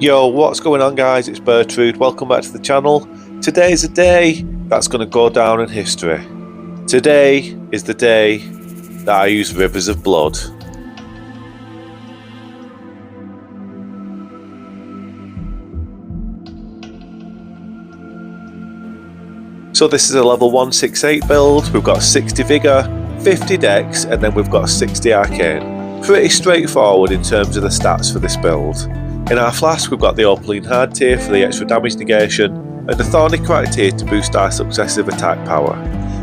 Yo, what's going on guys? It's Bertrude, welcome back to the channel. Today's a day that's going to go down in history. Today is the day that I used Rivers of Blood. So this is a level 168 build. We've got 60 Vigour, 50 Dex, and then we've got 60 Arcane. Pretty straightforward in terms of the stats for this build. In our flask we've got the Opaline Hard tier for the extra damage negation, and the Thorny Crack tier to boost our successive attack power.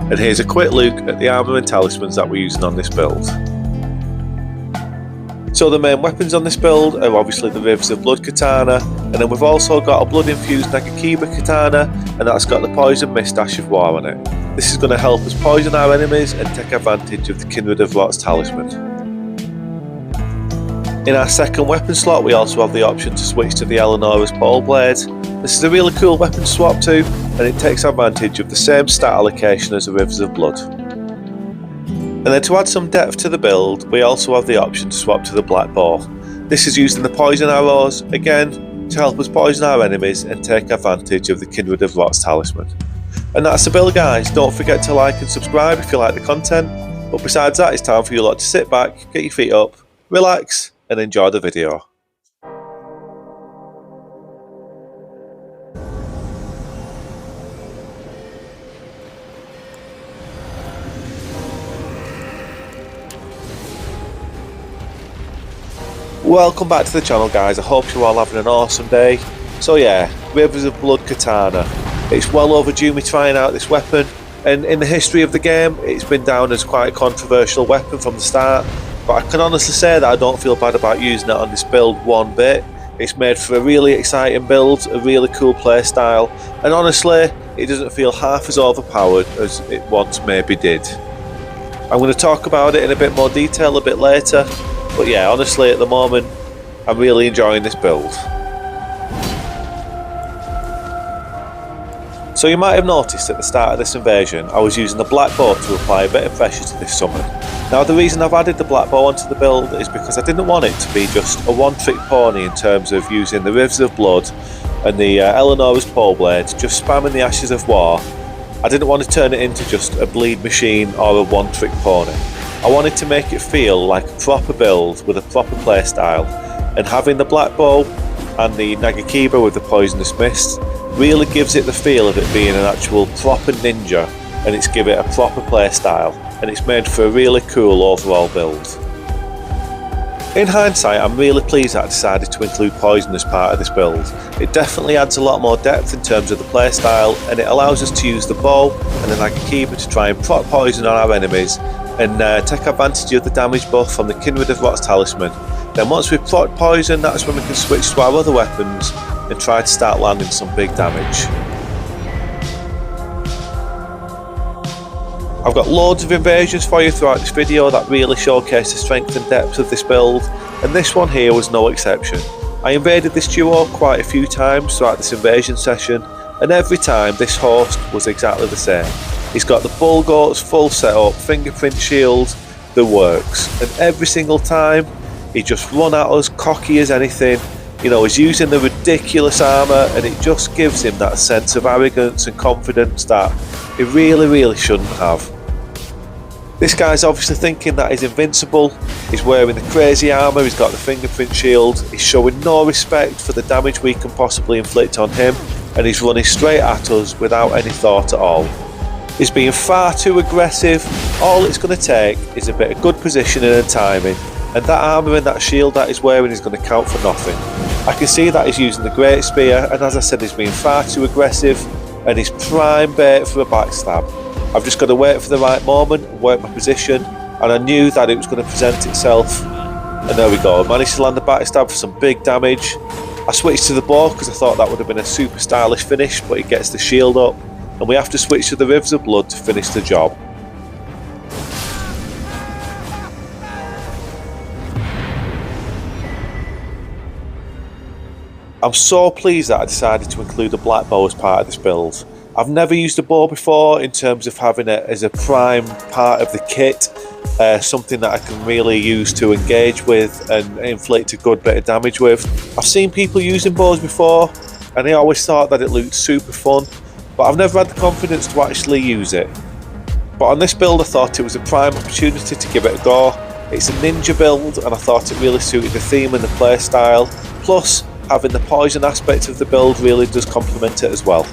And here's a quick look at the armour and talismans that we're using on this build. So the main weapons on this build are obviously the Rivers of Blood Katana, and then we've also got a blood infused Nagakiba Katana, and that's got the Poison Mist Ash of War on it. This is going to help us poison our enemies and take advantage of the Kindred of Rot's talisman. In our second weapon slot we also have the option to switch to the Eleonora's Pole Blade. This is a really cool weapon to swap to, and it takes advantage of the same stat allocation as the Rivers of Blood. And then to add some depth to the build, we also have the option to swap to the Black Bow. This is using the poison arrows, again, to help us poison our enemies and take advantage of the Kindred of Rot's talisman. And that's the build guys, don't forget to like and subscribe if you like the content, but besides that it's time for you lot to sit back, get your feet up, relax and enjoy the video. Welcome back to the channel guys, I hope you're all having an awesome day. So yeah, Rivers of Blood Katana. It's well overdue me trying out this weapon, and in the history of the game it's been down as quite a controversial weapon from the start, but I can honestly say that I don't feel bad about using it on this build one bit. It's made for a really exciting build, a really cool playstyle, and honestly it doesn't feel half as overpowered as it once maybe did. I'm going to talk about it in a bit more detail a bit later. But yeah, honestly at the moment, I'm really enjoying this build. So you might have noticed at the start of this invasion, I was using the Black Bow to apply a bit of pressure to this summon. Now the reason I've added the Black Bow onto the build is because I didn't want it to be just a one-trick pony in terms of using the Rivers of Blood and the Eleonora's Pole Blade, just spamming the Ashes of War. I didn't want to turn it into just a bleed machine or a one-trick pony. I wanted to make it feel like a proper build with a proper playstyle, and having the Black Bow and the Nagakiba with the Poisonous Mist really gives it the feel of it being an actual proper ninja, and it's given it a proper playstyle, and it's made for a really cool overall build. In hindsight, I'm really pleased that I decided to include poison as part of this build. It definitely adds a lot more depth in terms of the playstyle, and it allows us to use the bow and the Nagakiba to try and proc poison on our enemies and take advantage of the damage buff from the Kindred of Rot's talisman. Then once we've proc poison, that's when we can switch to our other weapons and try to start landing some big damage. I've got loads of invasions for you throughout this video that really showcase the strength and depth of this build, and this one here was no exception. I invaded this duo quite a few times throughout this invasion session, and every time this host was exactly the same. He's got the bull goats full setup, fingerprint shield, the works, and every single time he just run at us cocky as anything. You know, he's using the ridiculous armour, and it just gives him that sense of arrogance and confidence that he really shouldn't have. This guy's obviously thinking that he's invincible. He's wearing the crazy armour, he's got the fingerprint shield, he's showing no respect for the damage we can possibly inflict on him, and he's running straight at us without any thought at all. He's being far too aggressive. All it's going to take is a bit of good positioning and timing, and that armour and that shield that he's wearing is going to count for nothing. I can see that he's using the Great Spear, and as I said, he's being far too aggressive, and he's prime bait for a backstab. I've just got to wait for the right moment and work my position, and I knew that it was going to present itself, and there we go. I managed to land the backstab for some big damage. I switched to the bow because I thought that would have been a super stylish finish, but he gets the shield up, and we have to switch to the Rivers of Blood to finish the job. I'm so pleased that I decided to include a Black Bow as part of this build. I've never used a bow before in terms of having it as a prime part of the kit, something that I can really use to engage with and inflict a good bit of damage with. I've seen people using bows before and I always thought that it looked super fun, but I've never had the confidence to actually use it. But on this build I thought it was a prime opportunity to give it a go. It's a ninja build and I thought it really suited the theme and the playstyle, plus having the poison aspect of the build really does complement it as well.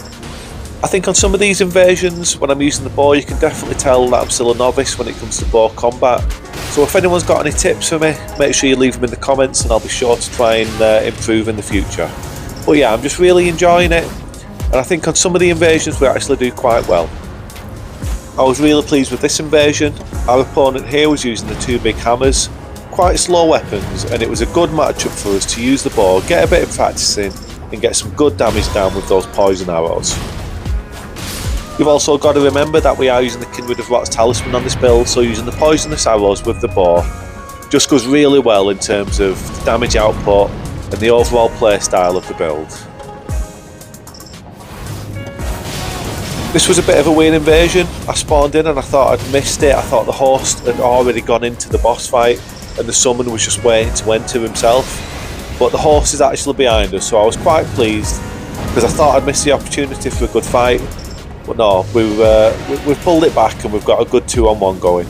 I think on some of these invasions, when I'm using the bow, you can definitely tell that I'm still a novice when it comes to bow combat. So if anyone's got any tips for me, make sure you leave them in the comments and I'll be sure to try and improve in the future. But yeah, I'm just really enjoying it, and I think on some of the invasions we actually do quite well. I was really pleased with this invasion. Our opponent here was using the two big hammers, quite slow weapons, and it was a good matchup for us to use the bow, get a bit of practicing and get some good damage down with those poison arrows. You've also got to remember that we are using the Kindred of Rot's talisman on this build, so using the poisonous arrows with the bow just goes really well in terms of the damage output and the overall playstyle of the build. This was a bit of a weird invasion. I spawned in and I thought I'd missed it. I thought the host had already gone into the boss fight and the summon was just waiting to enter himself. But the host is actually behind us, so I was quite pleased because I thought I'd missed the opportunity for a good fight. But no, we've pulled it back and we've got a good 2-on-1 going.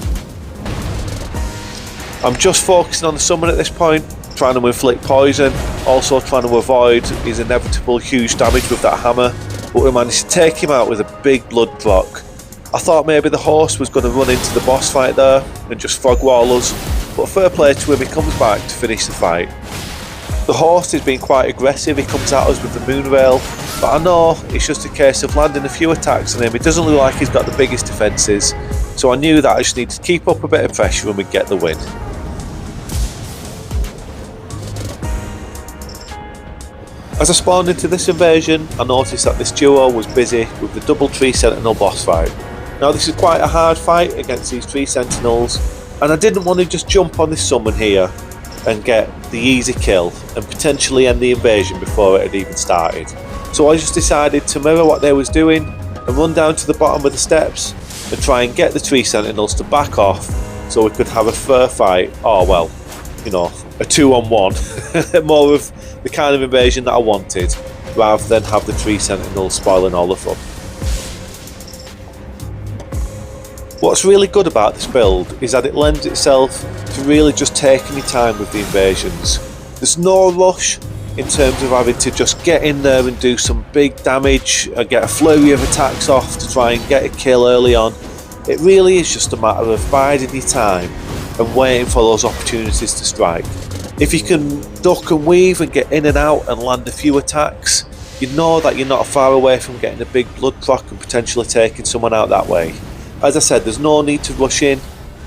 I'm just focusing on the summon at this point, trying to inflict poison, also trying to avoid his inevitable huge damage with that hammer, but we managed to take him out with a big blood proc. I thought maybe the host was going to run into the boss fight there and just frog wall us, but fair play to him, he comes back to finish the fight. The host has been quite aggressive, he comes at us with the moon rail, but I know it's just a case of landing a few attacks on him. It doesn't look like he's got the biggest defences, so I knew that I just needed to keep up a bit of pressure and we'd get the win. As I spawned into this invasion, I noticed that this duo was busy with the double tree sentinel boss fight. Now this is quite a hard fight against these tree sentinels, and I didn't want to just jump on this summon here and get the easy kill and potentially end the invasion before it had even started. So I just decided to mirror what they was doing and run down to the bottom of the steps and try and get the tree sentinels to back off so we could have a fair fight, or well, you know, a 2-on-1, more of the kind of invasion that I wanted, rather than have the tree sentinels spoiling all the fun. What's really good about this build is that it lends itself to really just taking your time with the invasions. There's no rush in terms of having to just get in there and do some big damage and get a flurry of attacks off to try and get a kill early on. It really is just a matter of biding your time and waiting for those opportunities to strike. If you can duck and weave and get in and out and land a few attacks, you know that you're not far away from getting a big blood proc and potentially taking someone out that way. As I said, there's no need to rush in.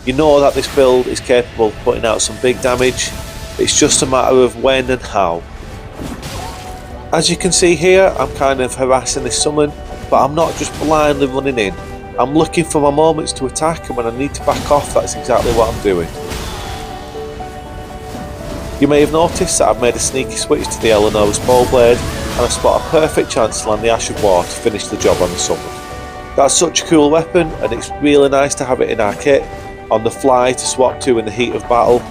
You know that this build is capable of putting out some big damage. It's just a matter of when and how. As you can see here, I'm kind of harassing this summon, but I'm not just blindly running in. I'm looking for my moments to attack, and when I need to back off, that's exactly what I'm doing. You may have noticed that I've made a sneaky switch to the Eleonora's pole blade, and I spot a perfect chance to land the Ash of War to finish the job on the summon. That's such a cool weapon, and it's really nice to have it in our kit, on the fly to swap to in the heat of battle.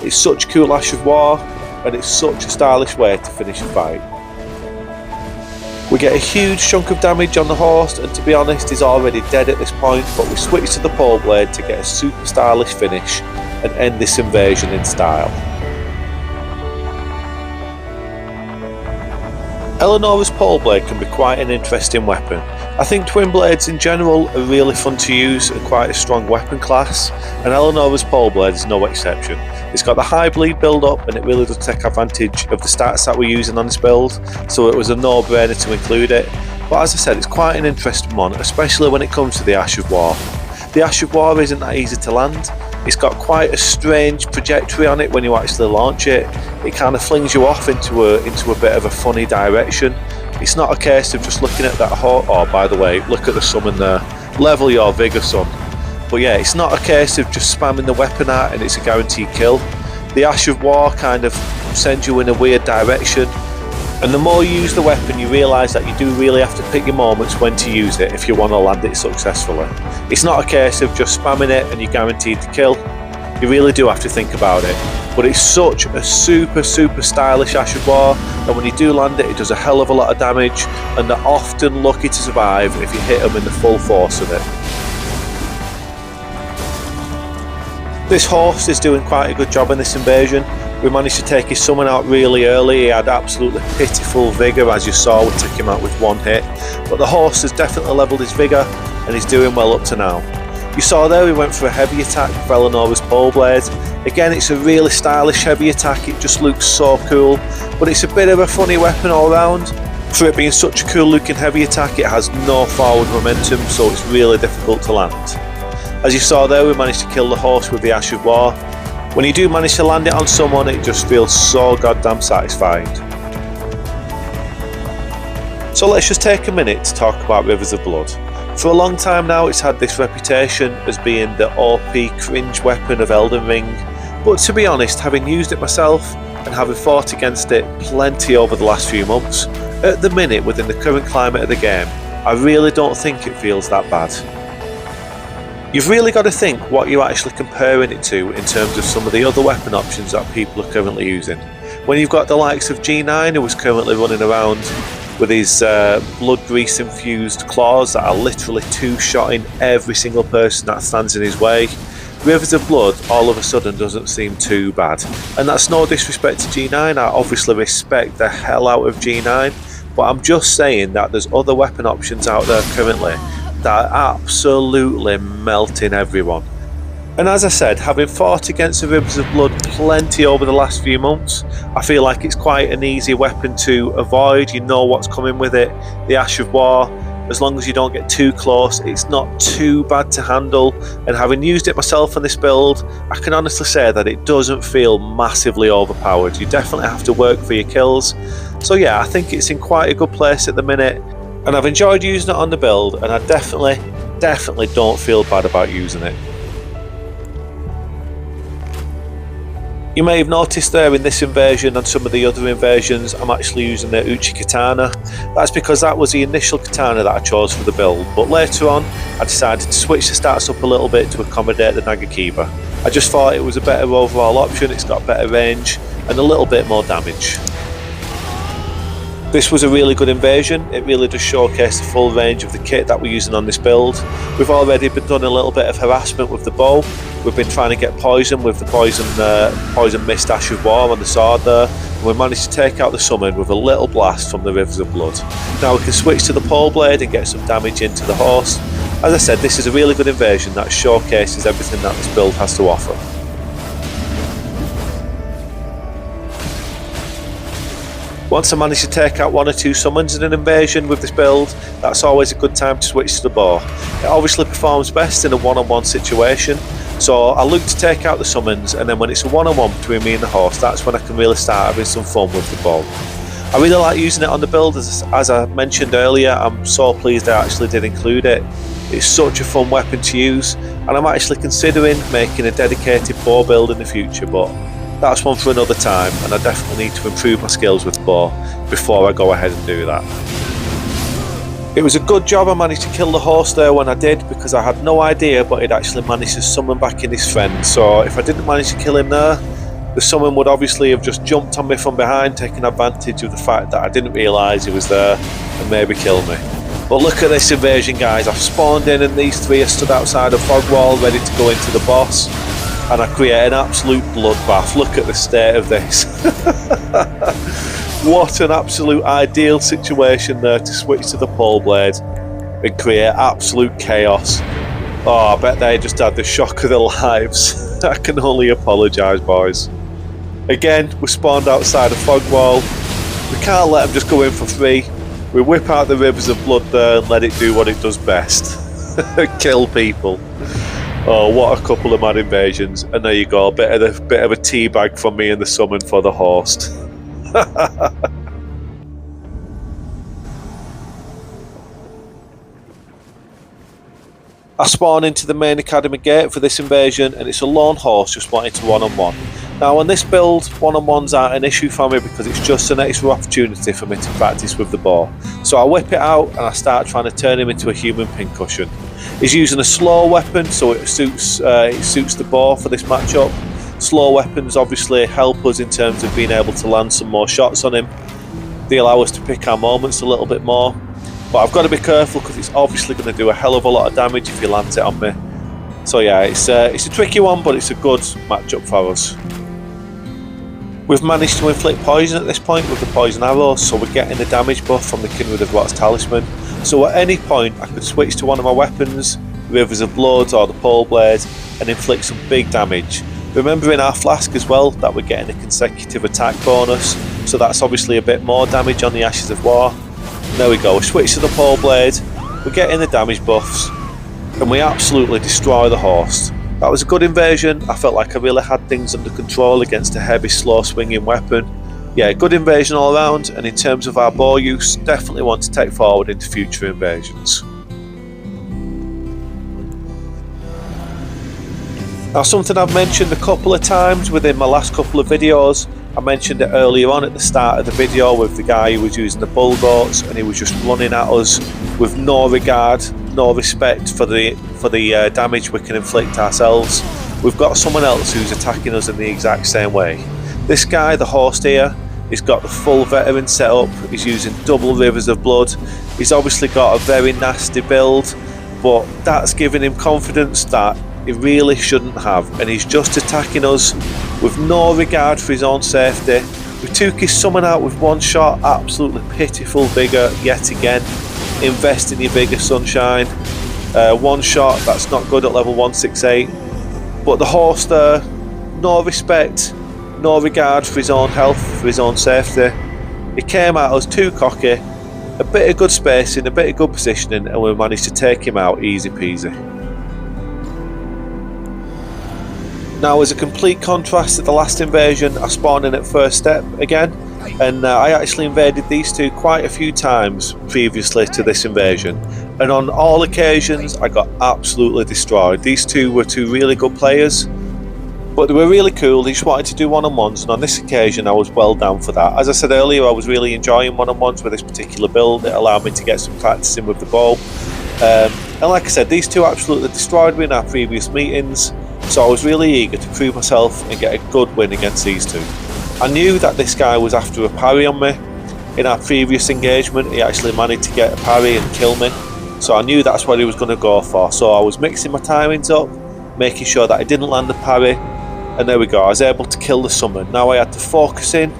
It's such a cool Ash of War, and it's such a stylish way to finish a fight. We get a huge chunk of damage on the host, and to be honest he's already dead at this point, but we switch to the pole blade to get a super stylish finish and end this invasion in style. Eleonora's pole blade can be quite an interesting weapon. I think twin blades in general are really fun to use and quite a strong weapon class, and Eleonora's pole blade is no exception. It's got the high bleed build up and it really does take advantage of the stats that we're using on this build, so it was a no-brainer to include it. But as I said, it's quite an interesting one, especially when it comes to the Ash of War. The Ash of War isn't that easy to land. It's got quite a strange trajectory on it when you actually launch it. It kind of flings you off into a bit of a funny direction. It's not a case of just looking at that oh, by the way, look at the summon there. Level your vigour, son. But yeah, it's not a case of just spamming the weapon out and it's a guaranteed kill. The Ash of War kind of sends you in a weird direction, and the more you use the weapon you realise that you do really have to pick your moments when to use it if you want to land it successfully. It's not a case of just spamming it and you're guaranteed to kill. You really do have to think about it. But it's such a super stylish Ash of War that when you do land it, it does a hell of a lot of damage, and they're often lucky to survive if you hit them in the full force of it. This horse is doing quite a good job in this invasion. We managed to take his summon out really early. He had absolutely pitiful vigour, as you saw. We took him out with one hit. But the horse has definitely levelled his vigour, and he's doing well up to now. You saw there we went for a heavy attack with Eleonora's pole blade. Again, it's a really stylish heavy attack. It just looks so cool. But it's a bit of a funny weapon all round. For it being such a cool looking heavy attack, it has no forward momentum, so it's really difficult to land. As you saw there, we managed to kill the horse with the Ash of War. When you do manage to land it on someone, it just feels so goddamn satisfying. So let's just take a minute to talk about Rivers of Blood. For a long time now, it's had this reputation as being the OP cringe weapon of Elden Ring, but to be honest, having used it myself and having fought against it plenty over the last few months, at the minute within the current climate of the game, I really don't think it feels that bad. You've really got to think what you're actually comparing it to in terms of some of the other weapon options that people are currently using. When you've got the likes of G9, who is currently running around with his blood grease infused claws that are literally two-shotting every single person that stands in his way, Rivers of Blood all of a sudden doesn't seem too bad. And that's no disrespect to G9, I obviously respect the hell out of G9, but I'm just saying that there's other weapon options out there currently that are absolutely melting everyone. And as I said, having fought against the Rivers of Blood plenty over the last few months, I feel like it's quite an easy weapon to avoid. You know what's coming with it. The Ash of War, as long as you don't get too close, it's not too bad to handle. And having used it myself on this build, I can honestly say that it doesn't feel massively overpowered. You definitely have to work for your kills. So yeah, I think it's in quite a good place at the minute. And I've enjoyed using it on the build, and I definitely don't feel bad about using it. You may have noticed there in this invasion and some of the other invasions, I'm actually using the Uchi Katana. That's because that was the initial katana that I chose for the build, but later on I decided to switch the stats up a little bit to accommodate the Nagakiba. I just thought it was a better overall option. It's got better range and a little bit more damage. This was a really good invasion. It really does showcase the full range of the kit that we're using on this build. We've already been done a little bit of harassment with the bow. We've been trying to get poison with the poison mist Ash of War on the sword there, and we managed to take out the summon with a little blast from the Rivers of Blood. Now we can switch to the pole blade and get some damage into the horse. As I said, this is a really good invasion that showcases everything that this build has to offer. Once I manage to take out one or two summons in an invasion with this build, that's always a good time to switch to the bow. It obviously performs best in a one-on-one situation, so I look to take out the summons, and then when it's a one-on-one between me and the horse, that's when I can really start having some fun with the bow. I really like using it on the build, as I mentioned earlier. I'm so pleased I actually did include it. It's such a fun weapon to use, and I'm actually considering making a dedicated bow build in the future, but that's one for another time, and I definitely need to improve my skills with the bow before I go ahead and do that. It was a good job I managed to kill the horse there when I did, because I had no idea but he'd actually managed to summon back in his friend. So if I didn't manage to kill him there, the summon would obviously have just jumped on me from behind, taking advantage of the fact that I didn't realise he was there and maybe killed me. But look at this invasion, guys. I've spawned in and these three are stood outside of Fogwall ready to go into the boss, and I create an absolute bloodbath. Look at the state of this. What an absolute ideal situation there to switch to the pole blade and create absolute chaos. Oh, I bet they just had the shock of their lives. I can only apologise, boys. Again, we're spawned outside of Fogwall. We can't let them just go in for free. We whip out the Rivers of Blood there and let it do what it does best. Kill people. Oh, what a couple of mad invasions. And there you go, a bit of a teabag from me and the summon for the host. I spawn into the main academy gate for this invasion, and it's a lone horse just wanting to one-on-one. Now on this build, one-on-ones aren't an issue for me because it's just an extra opportunity for me to practice with the bow. So I whip it out and I start trying to turn him into a human pincushion. He's using a slow weapon, so it suits the bow for this matchup. Slow weapons obviously help us in terms of being able to land some more shots on him. They allow us to pick our moments a little bit more. But I've got to be careful because it's obviously going to do a hell of a lot of damage if he lands it on me. So yeah, it's a tricky one, but it's a good matchup for us. We've managed to inflict poison at this point with the poison arrows, so we're getting the damage buff from the Kindred of Rot's talisman. So at any point I could switch to one of my weapons, Rivers of Blood or the pole blade, and inflict some big damage. Remember in our flask as well that we're getting a consecutive attack bonus, so that's obviously a bit more damage on the Ashes of War. And there we go, we switch to the pole blade, we're getting the damage buffs, and we absolutely destroy the host. That was a good invasion. I felt like I really had things under control against a heavy, slow swinging weapon. Yeah, good invasion all around, and in terms of our bow use, definitely want to take forward into future invasions. Now, something I've mentioned a couple of times within my last couple of videos, I mentioned it earlier on at the start of the video with the guy who was using the bull goats and he was just running at us with no regard, no respect for the damage we can inflict ourselves. We've got someone else who's attacking us in the exact same way. This guy, the host here, he's got the full veteran setup, he's using double Rivers of Blood, he's obviously got a very nasty build, but that's giving him confidence that he really shouldn't have, and he's just attacking us with no regard for his own safety. We took his summon out with one shot, absolutely pitiful Vigour yet again. Invest in your Vigour, Sunshine. One shot, that's not good at level 168. But the host there, no respect, no regard for his own health, for his own safety. He came at us too cocky, a bit of good spacing, a bit of good positioning, and we managed to take him out easy peasy. Now, as a complete contrast to the last invasion, I spawned in at first step again, and I actually invaded these two quite a few times previously to this invasion, and on all occasions I got absolutely destroyed. These two were two really good players, but they were really cool. They just wanted to do one-on-ones, and on this occasion I was well down for that. As I said earlier, I was really enjoying one-on-ones with this particular build. It allowed me to get some practice in with the bow, and like I said, these two absolutely destroyed me in our previous meetings. So I was really eager to prove myself and get a good win against these two. I knew that this guy was after a parry on me. In our previous engagement, he actually managed to get a parry and kill me. So I knew that's what he was going to go for. So I was mixing my timings up, making sure that I didn't land the parry. And there we go, I was able to kill the summon. Now I had to focus in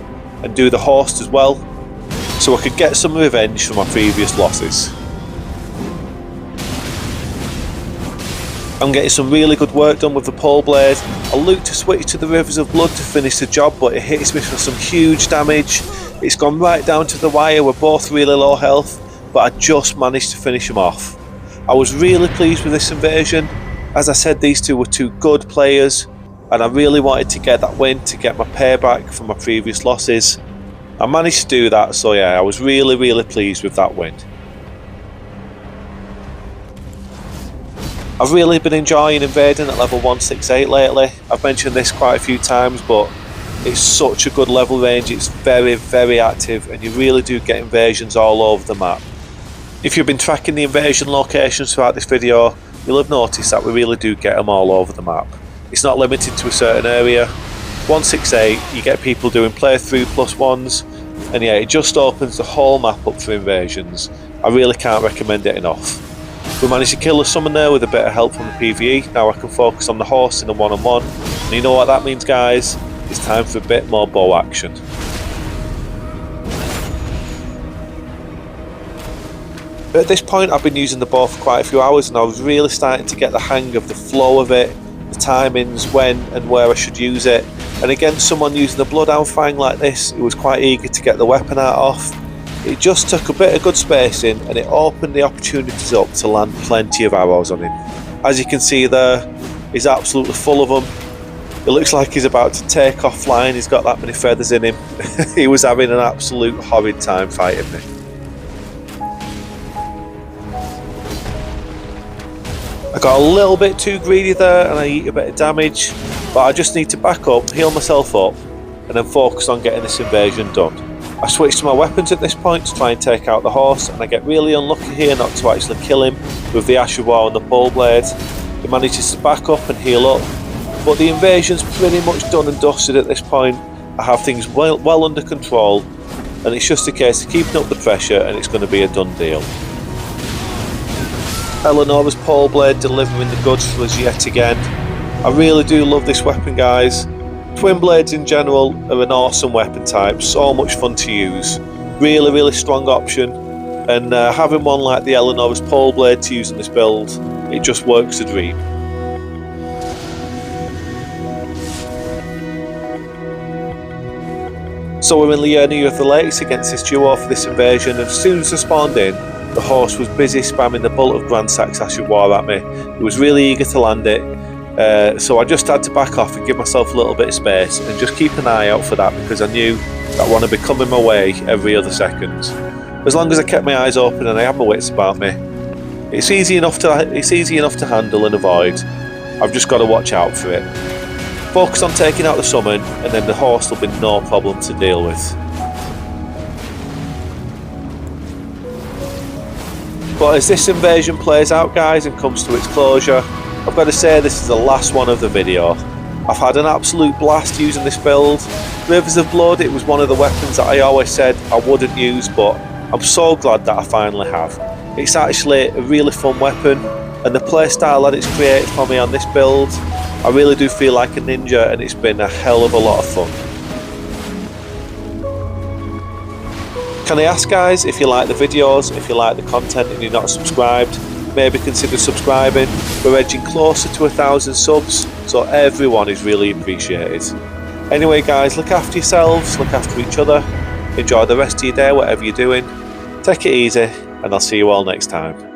and do the host as well, so I could get some revenge for my previous losses. I'm getting some really good work done with the pole blade. I look to switch to the Rivers of Blood to finish the job, but it hits me for some huge damage. It's gone right down to the wire. We're both really low health, but I just managed to finish him off. I was really pleased with this invasion. As I said, these two were two good players, and I really wanted to get that win to get my payback for my previous losses. I managed to do that, so yeah, I was really pleased with that win. I've really been enjoying invading at level 168 lately. I've mentioned this quite a few times, but it's such a good level range. It's very active, and you really do get invasions all over the map. If you've been tracking the invasion locations throughout this video, you'll have noticed that we really do get them all over the map. It's not limited to a certain area. 168, you get people doing playthrough +1s, and yeah, it just opens the whole map up for invasions. I really can't recommend it enough. We managed to kill the summon there with a bit of help from the PvE. Now I can focus on the horse in a one-on-one. And you know what that means, guys? It's time for a bit more bow action. At this point I've been using the bow for quite a few hours, and I was really starting to get the hang of the flow of it, the timings, when and where I should use it. And against someone using the Bloodhound Fang like this, who was quite eager to get the weapon out off, it just took a bit of good spacing, and it opened the opportunities up to land plenty of arrows on him. As you can see there, he's absolutely full of them. It looks like he's about to take off flying. He's got that many feathers in him. He was having an absolute horrid time fighting me. I Got a little bit too greedy there and I eat a bit of damage, but I just need to back up, heal myself up, and then focus on getting this invasion done. I switch to my weapons at this point to try and take out the horse, and I get really unlucky here not to actually kill him with the Ash of War and the pole blade. He manages to back up and heal up, but the invasion's pretty much done and dusted at this point. I have things well under control, and it's just a case of keeping up the pressure and it's going to be a done deal. Eleonora's pole blade delivering the goods for us yet again. I really do love this weapon, guys. Twin blades in general are an awesome weapon type, so much fun to use. Really strong option, and having one like the Eleonora's pole blade to use in this build, it just works a dream. So we're in Leonia of the Lakes against this duo for this invasion, and as soon as I spawned in, the horse was busy spamming the bolt of Grand Sax Ash of War at me. He was really eager to land it, so I just had to back off and give myself a little bit of space and just keep an eye out for that, because I knew that one would be coming my way every other second. As long as I kept my eyes open and I had my wits about me, it's easy enough to handle and avoid. I've just got to watch out for it. Focus on taking out the summon, and then the horse will be no problem to deal with. But as this invasion plays out, guys, and comes to its closure, I've got to say this is the last one of the video. I've had an absolute blast using this build. Rivers of Blood, it was one of the weapons that I always said I wouldn't use, but I'm so glad that I finally have. It's actually a really fun weapon, and the playstyle that it's created for me on this build, I really do feel like a ninja, and it's been a hell of a lot of fun. Can I ask, guys, if you like the videos, if you like the content and you're not subscribed, maybe consider subscribing. We're edging closer to 1,000 subs, so everyone is really appreciated. Anyway, guys, look after yourselves, look after each other, enjoy the rest of your day, whatever you're doing. Take it easy, and I'll see you all next time.